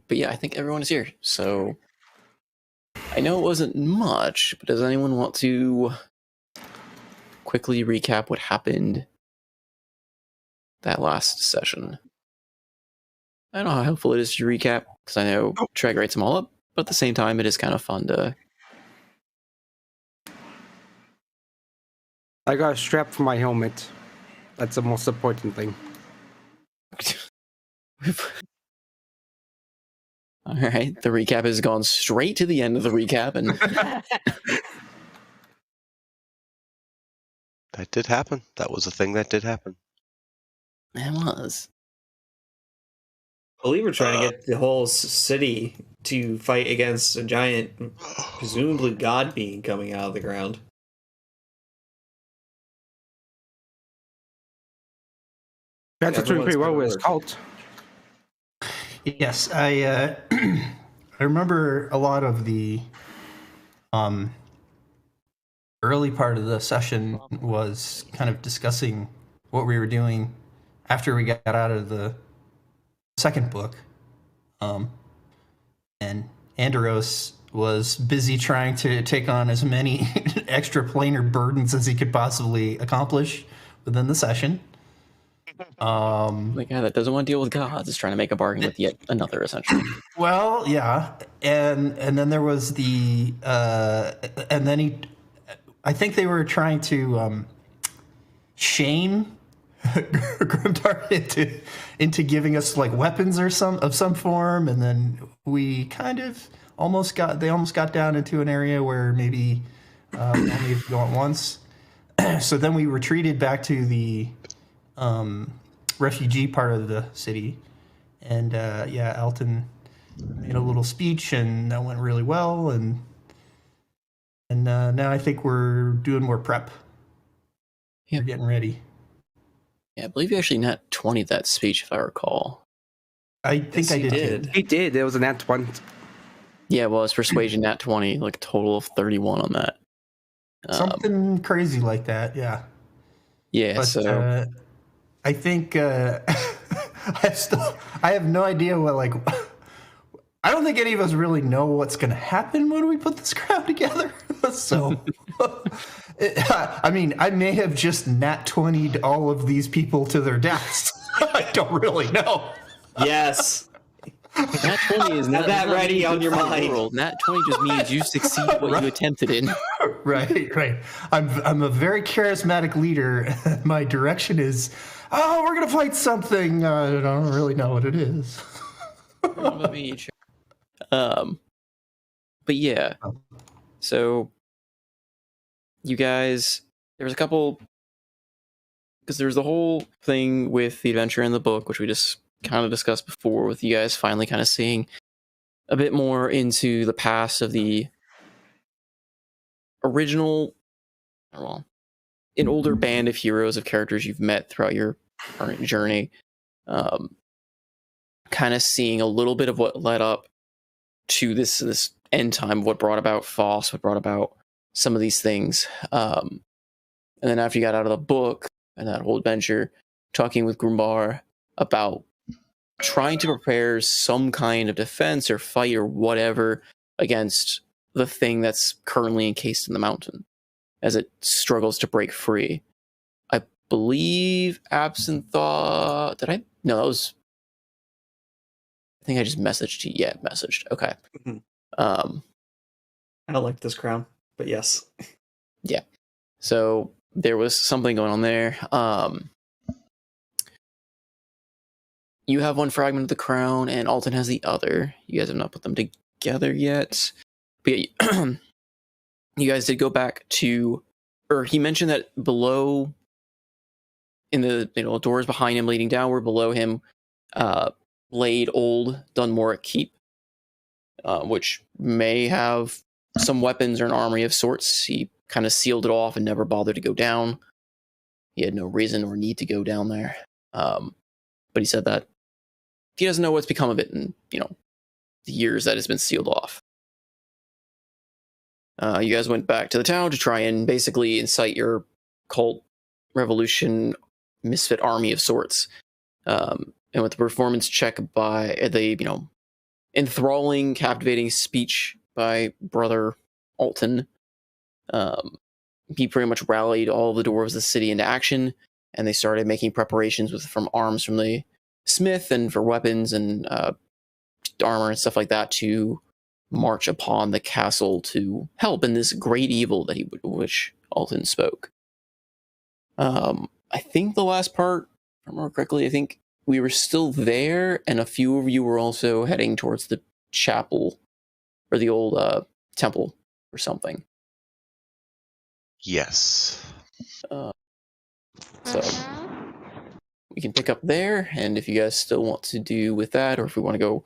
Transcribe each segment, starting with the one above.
But yeah, I think everyone is here. So I know it wasn't much, but does anyone want to quickly recap what happened that last session? I don't know how helpful it is to recap, because I know Treg writes them all up, but at the same time, it is kind of fun to... I got a strap for my helmet. That's the most important thing. All right, the recap has gone straight to the end of the recap, and That did happen. That was a thing that did happen. it was. I believe we're trying to get the whole city to fight against a giant, presumably god being coming out of the ground. That's doing pretty well with his cult. Yes, I I remember a lot of the early part of the session was kind of discussing what we were doing after we got out of the second book. And Andros was busy trying to take on as many extra planar burdens as he could possibly accomplish within the session. The guy that doesn't want to deal with gods is trying to make a bargain with yet another, essentially. Well, yeah, and then there was the and then I think they were trying to shame Grimdark into giving us like weapons or some form, and then we kind of almost got down into an area where maybe we only go at once. So then we retreated back to the refugee part of the city, and Elton made a little speech, and that went really well, and now I think we're doing more prep. Yeah. We're getting ready. Yeah, I believe you actually nat 20 that speech, if I recall. I think Yes, I you did. He did. There was an nat 1. Yeah, well, it's persuasion nat 20, like a total of 31 on that. Something crazy like that, yeah. Yeah, But so I think I have no idea what, like, I don't think any of us really know what's going to happen when we put this crowd together. So, I mean, I may have just nat 20'd all of these people to their deaths. I don't really know. Yes. nat 20 is Have that ready on your mind. World. Nat 20 just means you succeed what you attempted in. Right. I'm a very charismatic leader. My direction is, we're going to fight something. I don't really know what it is. But yeah, so you guys, there was a couple, because there was the whole thing with the adventure in the book, which we just kind of discussed before, with you guys finally kind of seeing a bit more into the past of the original, well, an older band of heroes, of characters you've met throughout your current journey. Kind of seeing a little bit of what led up to this end time, what brought about Foss, what brought about some of these things. And then after you got out of the book and that whole adventure, talking with Grumbar about trying to prepare some kind of defense or fight or whatever against the thing that's currently encased in the mountain as it struggles to break free. I believe Absinthe... Did I? No, that was... I think I just messaged you. Yeah, messaged. Okay. Mm-hmm. I don't like this crown, but yes. Yeah. So there was something going on there. You have one fragment of the crown, and Alton has the other. You guys have not put them together yet. But yeah, you guys did go back to... Or he mentioned that below... In the doors behind him leading downward, below him... laid old Dunmoric Keep, which may have some weapons or an armory of sorts. He kind of sealed it off and never bothered to go down. He had no reason or need to go down there. But he said that he doesn't know what's become of it in, the years that it's been sealed off. You guys went back to the town to try and basically incite your cult revolution misfit army of sorts. And with the performance check by, they, enthralling, captivating speech by Brother Alton. He pretty much rallied all the dwarves of the city into action, and they started making preparations from arms from the smith and for weapons and armor and stuff like that to march upon the castle to help in this great evil that which Alton spoke. I think the last part, if I remember correctly, I think we were still there, and a few of you were also heading towards the chapel or the old temple or something. Yes. So we can pick up there, and if you guys still want to do with that, or if we want to go,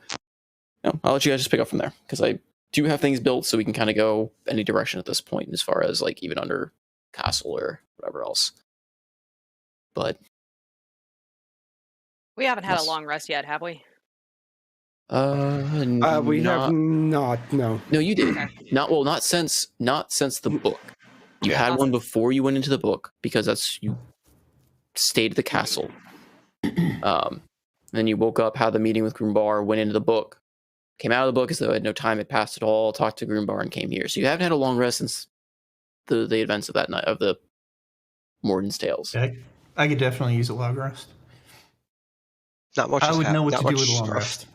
no, I'll let you guys just pick up from there, because I do have things built so we can kind of go any direction at this point, as far as like even under castle or whatever else. But We haven't had Yes. a long rest yet, have we? We have not. No. No, you did. Not since the book. You Yeah. had one Awesome. before you went into the book, because you stayed at the castle. Then you woke up, had the meeting with Groombar, went into the book, came out of the book as though had no time had passed at all, talked to Groombar, and came here. So you haven't had a long rest since the events of that night of the Morden's Tales. Yeah, I could definitely use a long rest. Not much. I would know what not to do much with a long rest.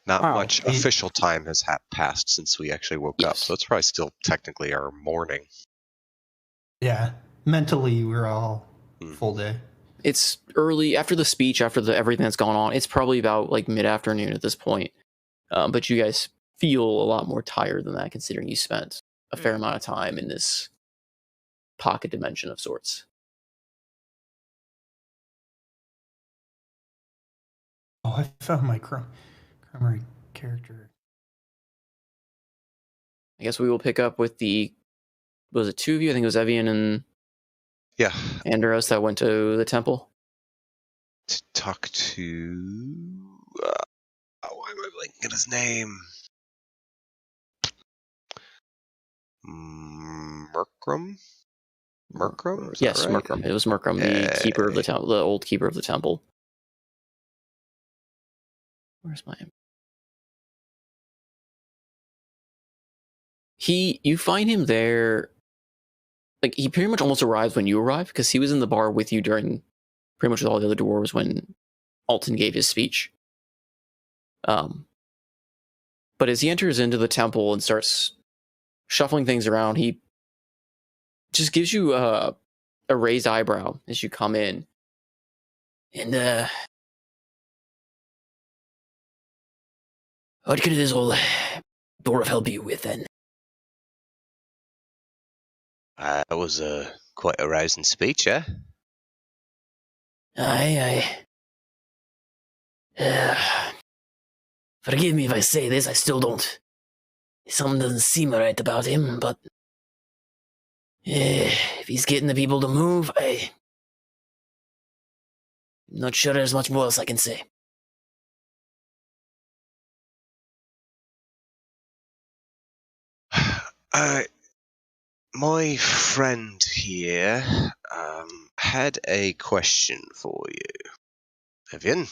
Not Wow. much official time has passed since we actually woke up, Yes. so it's probably still technically our morning. Yeah, mentally we're all Mm. full day. It's early after the speech, after everything that's gone on. It's probably about like mid-afternoon at this point. But you guys feel a lot more tired than that, considering you spent a fair amount of time in this pocket dimension of sorts. Oh, I found my primary character. I guess we will pick up with was it two of you? I think it was Evian and Yeah. Andros that went to the temple. To talk to. Why am I blanking at his name? Merkram? Merkram? Is that Yes, right? Merkram. It was Merkram, the keeper of the temple, the old keeper of the temple. Where's my? You find him there. Like, he pretty much almost arrives when you arrive, because he was in the bar with you during pretty much with all the other dwarves when Alton gave his speech. But as he enters into the temple and starts shuffling things around, he just gives you a raised eyebrow as you come in. And what could this old dwarf help you with then? That was quite a rousing speech, eh? Aye. Forgive me if I say this, I still don't. Something doesn't seem right about him, but if he's getting the people to move, I'm not sure there's much more else I can say. My friend here had a question for you. Evian?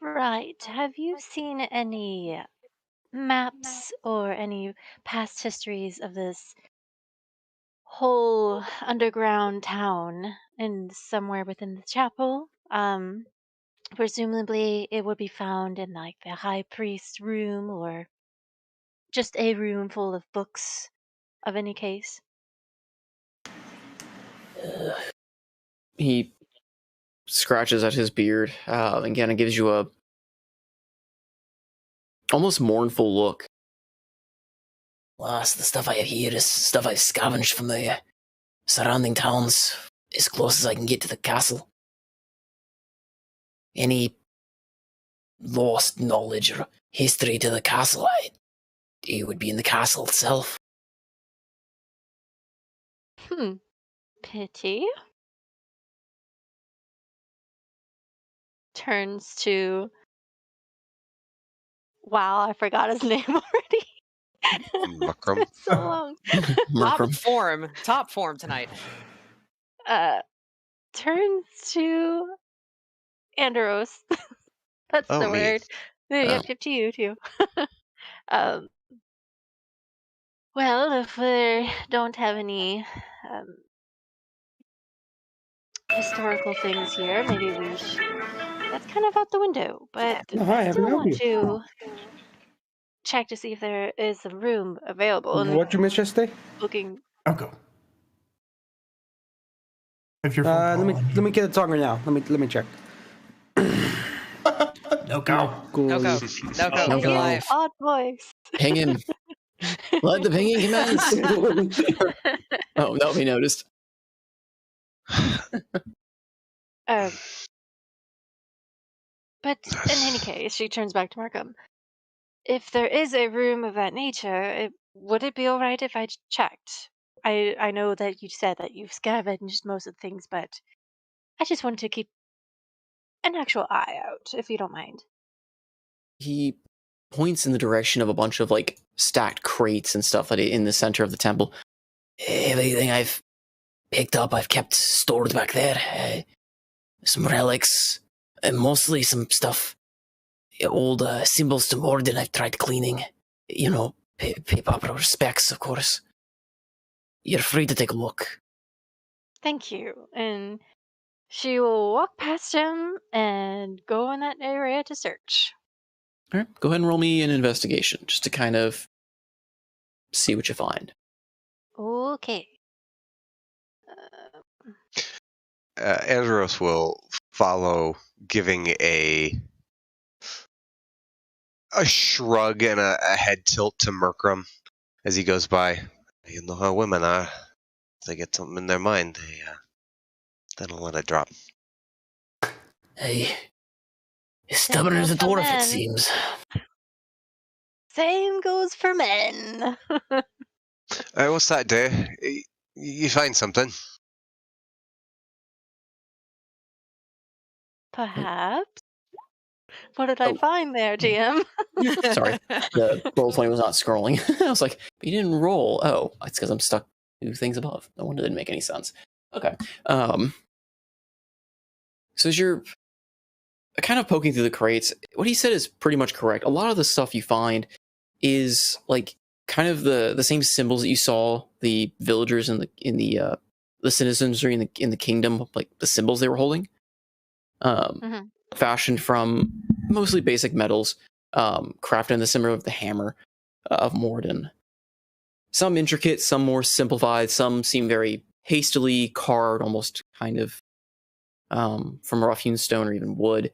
Right. Have you seen any maps or any past histories of this whole underground town and somewhere within the chapel? Presumably it would be found in like the high priest's room or just a room full of books of any case. He scratches at his beard and kind of gives you a almost mournful look. Last, the stuff I have here is stuff I've scavenged from the surrounding towns, as close as I can get to the castle. Any lost knowledge or history to the castle, it would be in the castle itself. Pity. Turns to. Wow, I forgot his name already. Merkram? So long. Merkram. Top form tonight. Turns to Andros That's Oh, the me. word. Yeah, Oh. yep, to you too. um, well, if we don't have any um, historical things here, maybe that's kind of out the window. But No, I hi, how can I still help want you? to check to see if there is a room available. And What you missed yesterday? looking, I'll go. If you're phone Let me get a tongue now. Let me check. no go. Cool. No go. No go. No I go. hear an Live. odd voice. Pinging. Let the pinging commence. Oh, that'll be noticed. um, but in any case, she turns back to Markham. If there is a room of that nature, would it be all right if I checked? I know that you said that you've scavenged most of the things, but I just wanted to keep an actual eye out, if you don't mind. He points in the direction of a bunch of like stacked crates and stuff that in the center of the temple. Everything I've picked up, I've kept stored back there. Some relics, and mostly some stuff, old symbols to Morden I've tried cleaning. You know, pay proper respects, of course. You're free to take a look. Thank you. And she will walk past him and go in that area to search. All right, go ahead and roll me an investigation, just to kind of see what you find. Okay. Andros will follow, giving a shrug and a head tilt to Merkram as he goes by. You know how women are. If they get something in their mind, they don't let it drop. Hey, stubborn as a goes for dwarf, it men. seems. Same goes for men. What's that, Day? You find something? Perhaps. What did I Oh. find there, GM? Sorry, the roll20 was not scrolling. I was like, but you didn't roll. Oh, it's because I'm stuck 2 things above. No wonder it didn't make any sense. Okay. So as you're kind of poking through the crates, what he said is pretty much correct. A lot of the stuff you find is like kind of the same symbols that you saw the villagers in the citizens or in the kingdom, like the symbols they were holding. Mhm. Fashioned from mostly basic metals, crafted in the symbol of the hammer of Morden. Some intricate, some more simplified, some seem very hastily carved, almost kind of from rough hewn stone or even wood.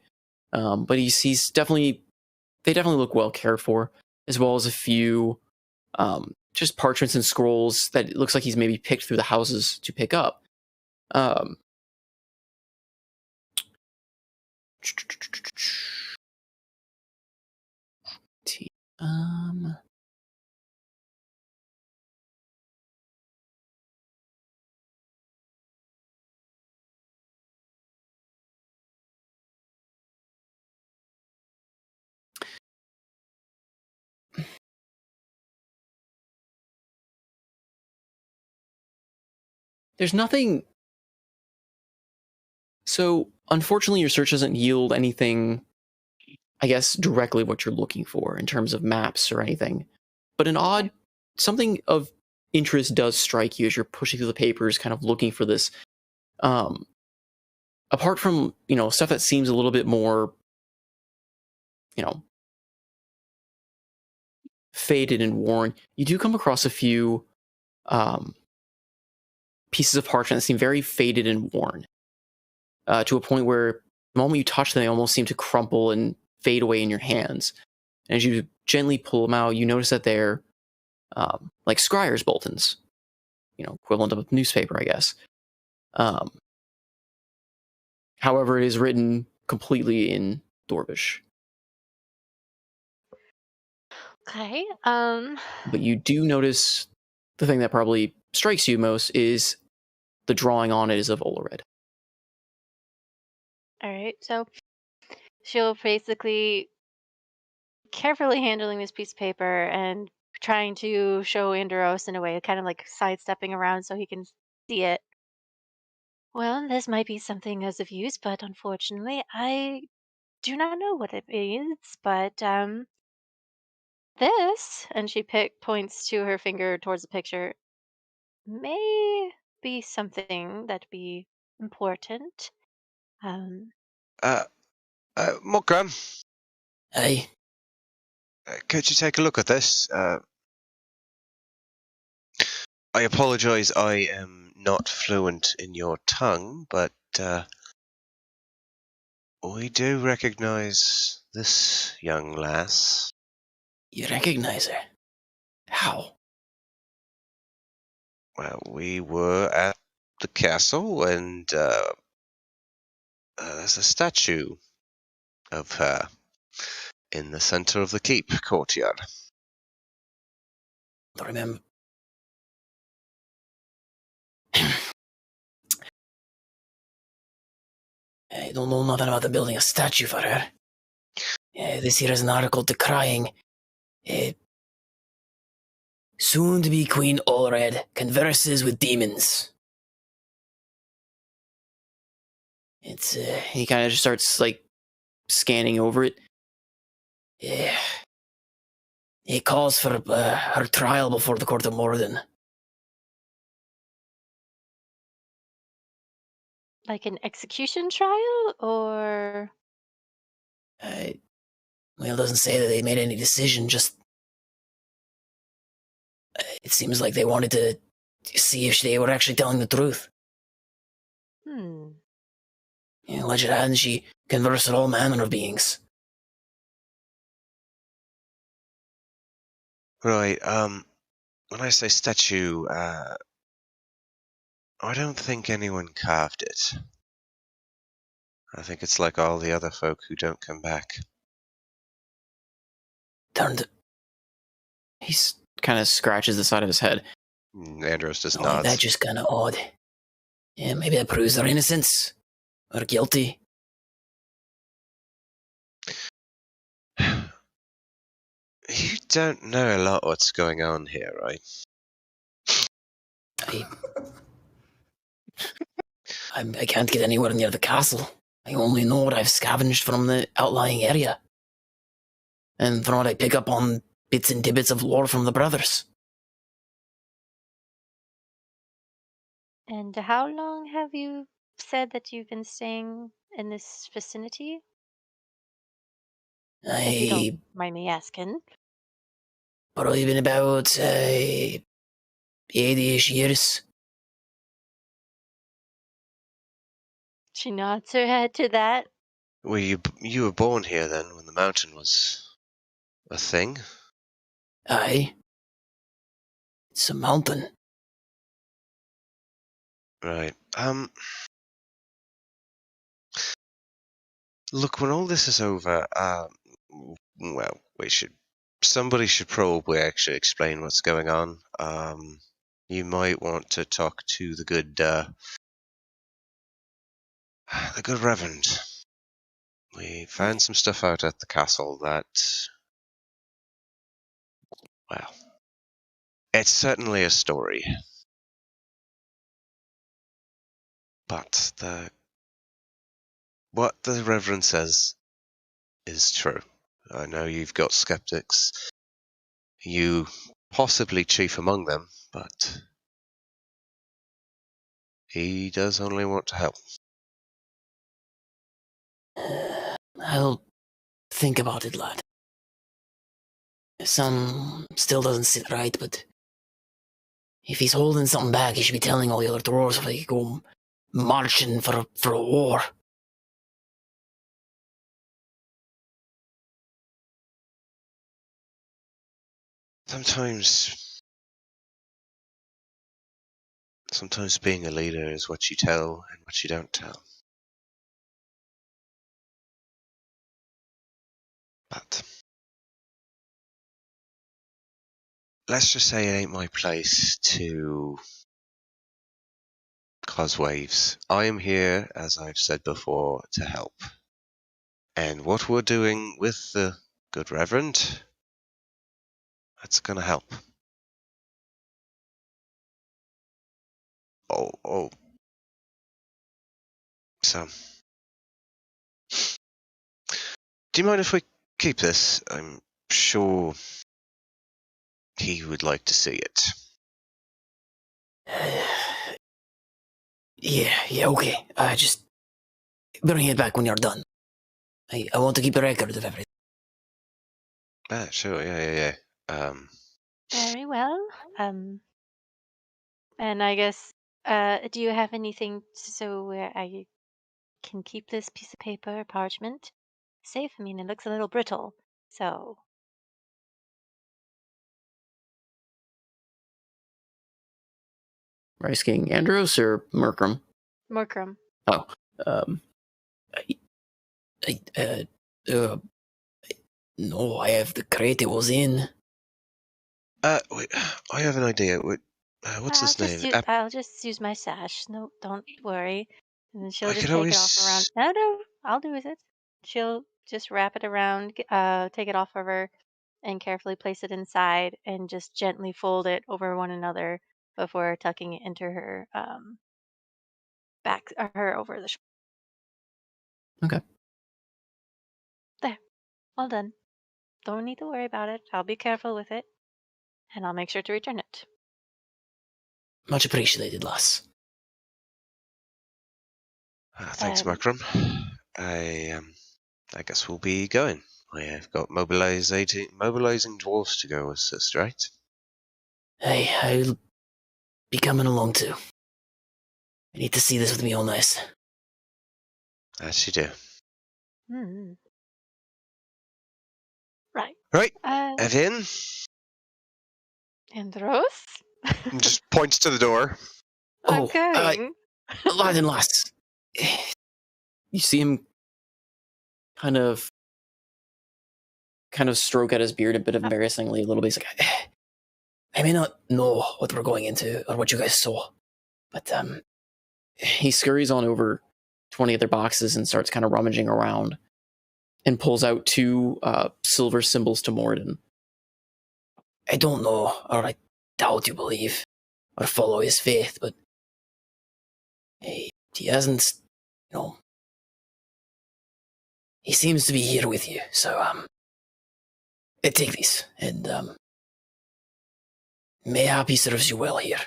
But he's definitely, they definitely look well cared for, as well as a few just parchments and scrolls that it looks like he's maybe picked through the houses to pick up. Um, um, there's nothing. So, unfortunately, your search doesn't yield anything, I guess, directly what you're looking for in terms of maps or anything. But something of interest does strike you as you're pushing through the papers, kind of looking for this. Apart from, stuff that seems a little bit more, faded and worn, you do come across a few pieces of parchment that seem very faded and worn, to a point where the moment you touch them, they almost seem to crumple and fade away in your hands. And as you gently pull them out, you notice that they're like scryer's bulletins, equivalent of a newspaper, I guess. However, it is written completely in Dwarvish. Okay. But you do notice the thing that probably strikes you most is the drawing on it is of Olared. All right. So she'll basically carefully handling this piece of paper and trying to show Andros in a way, kind of like sidestepping around so he can see it. Well, this might be something as of use, but unfortunately, I do not know what it means, but this, and she points to her finger towards the picture, may be something that be important. Um, Uh, Mukram, Aye. could you take a look at this? I apologize, I am not fluent in your tongue, but we do recognize this young lass. You recognize her? How? Well, we were at the castle, and there's a statue of her in the center of the keep courtyard. Don't remember. I don't know nothing about the building a statue for her. This here is an article decrying soon-to-be Queen Allred converses with demons. It's he kind of just starts like scanning over it. Yeah, it calls for her trial before the court of Morden. like an execution trial, or Well, it doesn't say that they made any decision. Just it seems like they wanted to see if they were actually telling the truth. Alleged hadn't she conversed with all manner of beings? Right, when I say statue, I don't think anyone carved it. I think it's like all the other folk who don't come back. Turned. He kind of scratches the side of his head. Andros just Oh, that's nods. just kind of odd. Yeah, maybe that proves their innocence or guilty. You don't know a lot what's going on here, right? I can't get anywhere near the castle. I only know what I've scavenged from the outlying area. And from what I pick up on bits and tidbits of lore from the brothers. and how long have you said that you've been staying in this vicinity? If you don't mind me asking. Probably been about 80-ish years. She nods her head to that. Well, you were born here then, when the mountain was a thing? Aye. It's a mountain. Right. Look, when all this is over, well, somebody should probably actually explain what's going on. You might want to talk to the good Reverend. We found some stuff out at the castle that, well, it's certainly a story. But what the Reverend says is true. I know you've got skeptics. You possibly chief among them, but he does only want to help. I'll think about it, lad. Some still doesn't sit right, but if he's holding something back, he should be telling all the other dwarves if they could go marching for a war. Sometimes being a leader is what you tell and what you don't tell. But let's just say it ain't my place to cause waves. I am here, as I've said before, to help. And what we're doing with the good Reverend, that's gonna help. Oh. So, Do you mind if we keep this? I'm sure he would like to see it. Yeah, okay. Just bring it back when you're done. I want to keep a record of everything. Sure, yeah. Very well. And I guess, do you have anything so where I can keep this piece of paper, parchment, safe? I mean, it looks a little brittle, so. Rice King Andros or Merkram? Morkram. Oh, No, I have the crate it was in. Wait, I have an idea. What's his name? I'll just use my sash. No, don't worry. And then she'll I just could take it off around. always. No, I'll do it. She'll just wrap it around, take it off of her, and carefully place it inside, and just gently fold it over one another before tucking it into her back, or her over the shoulder. okay. There, all done. Don't need to worry about it. I'll be careful with it, and I'll make sure to return it. Much appreciated, lass. Thanks, Um, Markram. I guess we'll be going. I've got mobilizing dwarves to go assist, right? Hey, I'll be coming along too. I need to see this with me own eyes. As you do. hmm. Right. Right, Uh, Evan Andros? just points to the door. Oh, Okay. lad and lass. You see him kind of stroke at his beard a bit embarrassingly, a little bit. He's like, I may not know what we're going into or what you guys saw, but he scurries on over to one of the other boxes and starts kind of rummaging around and pulls out two silver symbols to Morden. I don't know, or I doubt you believe or follow his faith, but he hasn't, he seems to be here with you, so take these, and mayhap he serves you well here.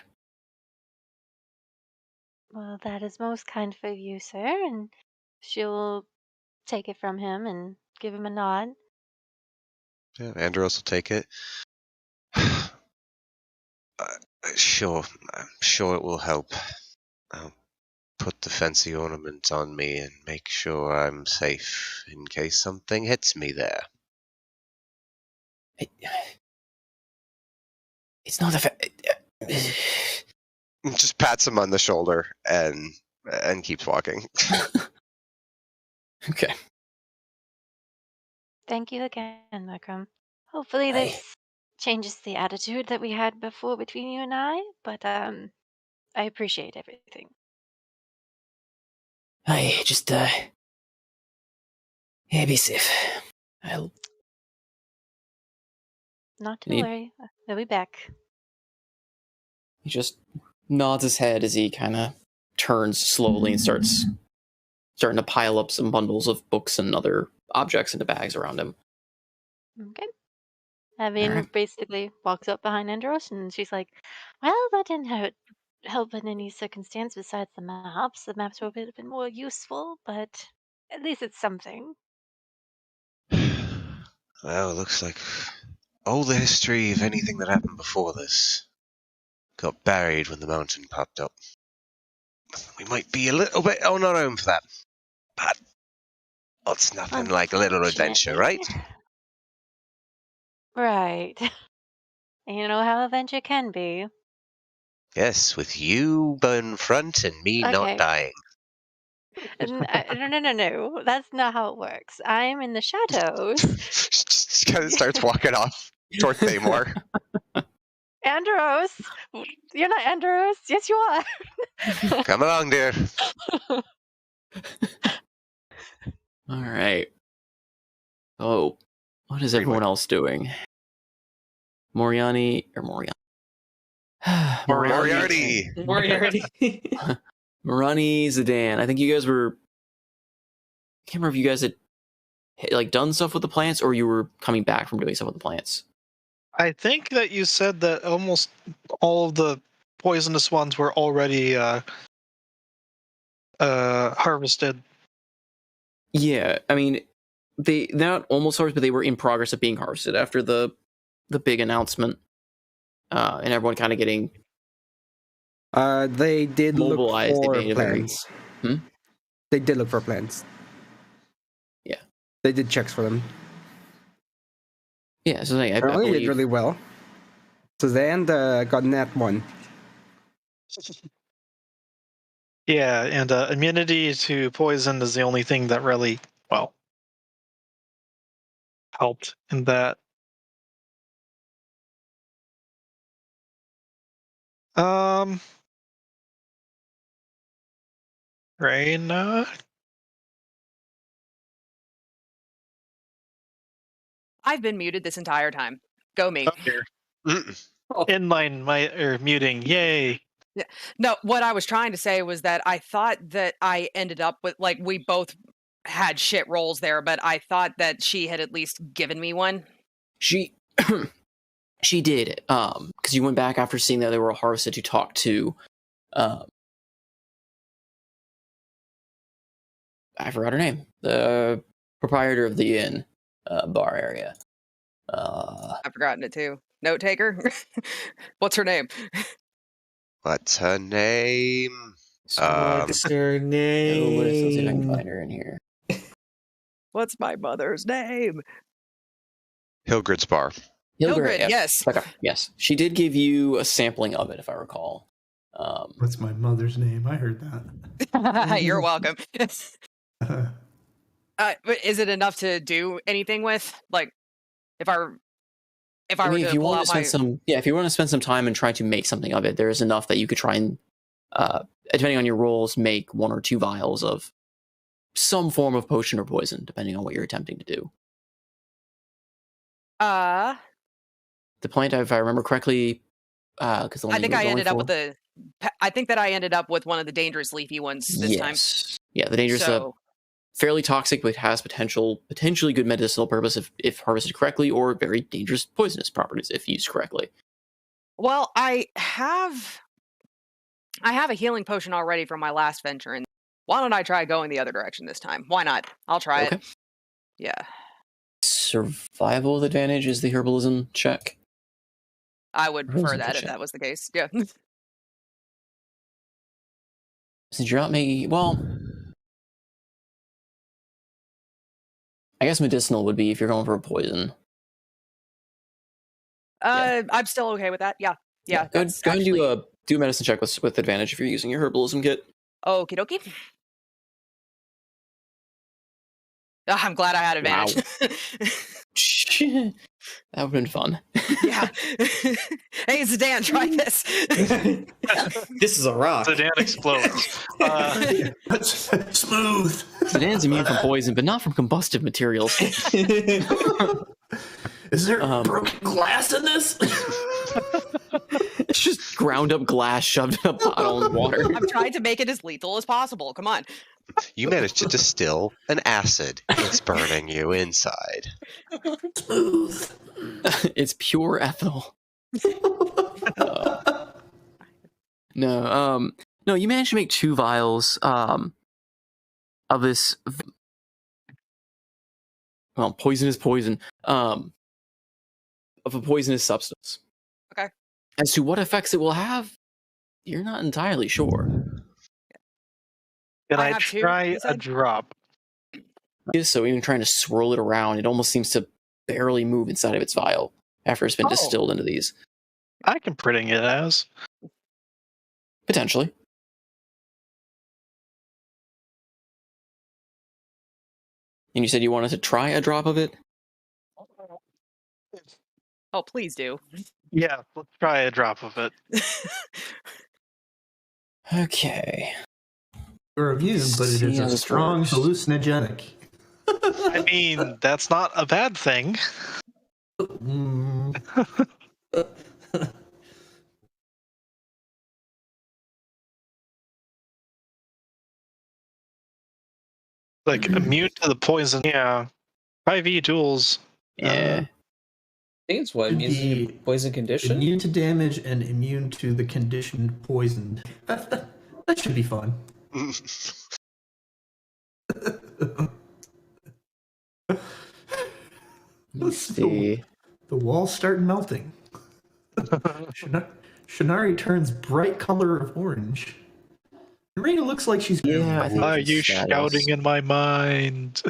Well, that is most kind for you, sir. And she'll take it from him and give him a nod. Yeah, Andros will take it. Sure, I'm sure it will help. I'll put the fancy ornament on me and make sure I'm safe in case something hits me there. It's not Just pats him on the shoulder and keeps walking. Okay. Thank you again, Malcolm. Hopefully this changes the attitude that we had before between you and I, but I appreciate everything. Hey, just be safe. I'll Not to Need- worry. They'll be back. He just nods his head as he kind of turns slowly and starting to pile up some bundles of books and other objects into bags around him. Okay. Evan Alright. basically walks up behind Andros and she's like, well, that didn't help in any circumstance besides the maps. The maps were a bit more useful, but at least it's something. Well, it looks like all the history of anything that happened before this got buried when the mountain popped up. We might be a little bit on our own for that, but it's nothing like a little adventure, right? Right. And you know how adventure can be. Yes, with you in front and me not Okay. dying. No. That's not how it works. I'm in the shadows. Just kind of starts walking off toward Thamor. Andros! You're not Andros. Yes, you are. Come along, dear. All right. Oh, what is everyone else doing? Moriarty. Moriarty. Moriarty. Marani, Zidane. I think you guys were. I can't remember if you guys had like done stuff with the plants, or you were coming back from doing stuff with the plants? I think that you said that almost all of the poisonous ones were already harvested. Yeah, I mean, they're not almost harvested, but they were in progress of being harvested after the big announcement, and everyone kind of getting They did look mobilized. They for made a very plants. They did look for plants. Yeah. They did checks for them. yeah. So I Apparently believe did really well. Suzanne got nat 1. Yeah, and immunity to poison is the only thing that really, well, helped in that. Raina? I've been muted this entire time. Go me. Oh dear. Mm-mm. Inline muting. Yay. No, what I was trying to say was that I thought that I ended up with, like, we both had shit rolls there, but I thought that she had at least given me one. she she did, because you went back after seeing that they were harvested to talk to, I forgot her name, the proprietor of the inn bar area. I've forgotten it too. Note taker? What's her name? What's her name? What's her No list. Let's see if I can name? find her in here. What's my mother's name? Hildred's bar. Hildred, yeah. yes. Okay, yes. She did give you a sampling of it, if I recall. What's my mother's name? I heard that. You're welcome. But is it enough to do anything with? Like, if I were if to you pull want out to spend if you want to spend some time and try to make something of it, there is enough that you could try and, depending on your rolls, make 1 or 2 vials of some form of potion or poison, depending on what you're attempting to do. The plant, if I remember correctly, because I think I ended up with I think that I ended up with one of the dangerous leafy ones this time. Yeah, the dangerous, So, fairly toxic, but has potentially good medicinal purpose if harvested correctly, or very dangerous poisonous properties if used correctly. well, I have a healing potion already from my last venture, and why don't I try going the other direction this time? Why not? I'll try it. Yeah. Survival advantage is the herbalism check. I would prefer Herbalism that if check. that was the case. Yeah. Since you're not making, well, I guess medicinal would be if you're going for a poison. I'm still okay with that. Yeah. Yeah. Go and do a medicine check with advantage if you're using your herbalism kit. Okie dokie. I'm glad I had advantage. That would have been fun. Yeah. Hey, Zidane, try this. This is a rock. Sedan explodes. Smooth. Zidane's immune from poison, but not from combustive materials. Is there broken glass in this? It's just ground up glass shoved in a bottle of water. I'm trying to make it as lethal as possible. Come on. You managed to distill an acid. It's burning you inside. Smooth. It's pure ethanol. No, you managed to make 2 vials of this. Well, poison is poison. Of a poisonous substance. Okay. As to what effects it will have, you're not entirely sure. Can I I have 2, try you a said? drop? So even trying to swirl it around, it almost seems to barely move inside of its vial after it's been distilled into these. I can pretting it as. Potentially. And you said you wanted to try a drop of it? Oh, please do. Yeah, let's try a drop of it. Okay. You're immune, but it is See how a this strong works. hallucinogenic. I mean, that's not a bad thing. Like, immune to the poison. Yeah. 5e duels. Yeah. I think it's what Should immune to be poison condition. Immune to damage and immune to the conditioned poisoned. That should be fun. Let's see. The walls start melting. Shinari turns bright color of orange. Marina looks like she's Yeah, I think Why are it's you status. shouting in my mind?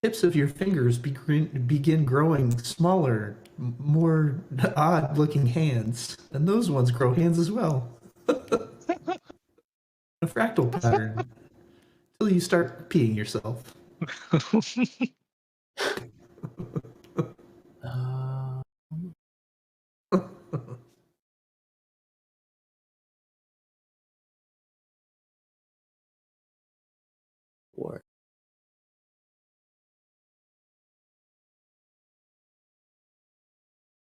Tips of your fingers begin growing smaller, more odd-looking hands, and those ones grow hands as well. A fractal pattern until you start peeing yourself.